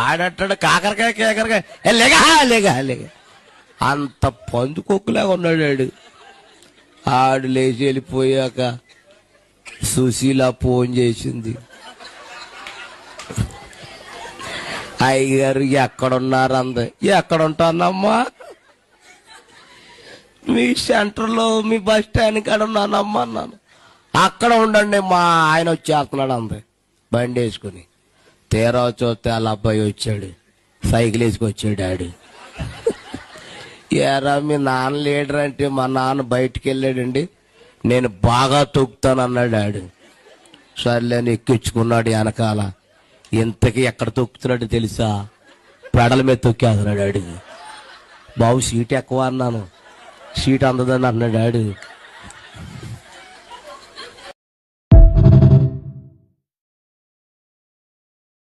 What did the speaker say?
ఆడంటాడు కాకరకాయ కేకరకాయ లేగా లేగా లేగా అంత పందుకొక్కులాగా ఉన్నాడు ఆడు. ఆడు లేచి వెళ్ళిపోయాక సుశీల ఫోన్ చేసింది. అయ్యగారు ఎక్కడున్నారు అంది. ఎక్కడుంటానమ్మా? మీ సెంటర్లో మీ బస్ స్టాండ్ కాడ ఉన్నానమ్మా అన్నాను. అక్కడ ఉండండి మా ఆయన వచ్చేస్తున్నాడు అంది బండి వేసుకుని. తీరా చూస్తే వాళ్ళ అబ్బాయి వచ్చాడు, సైకిల్ వేసుకొచ్చాడు. ఆడు ఏరా మీ నాన్న లీడర్ అంటే మా నాన్న బయటికి వెళ్ళాడండి, నేను బాగా తొక్కుతాను అన్నాడు. ఆడు సర్లేని ఎక్కించుకున్నాడు వెనకాల. ఇంతకీ ఎక్కడ తొక్కుతున్నాడు తెలుసా? పెడల మీద తొక్కేస్తున్నాడు. ఆడు బాబు సీట్ ఎక్కువ అన్నాను, సీట్ అందదని అన్నాడు. ఆడు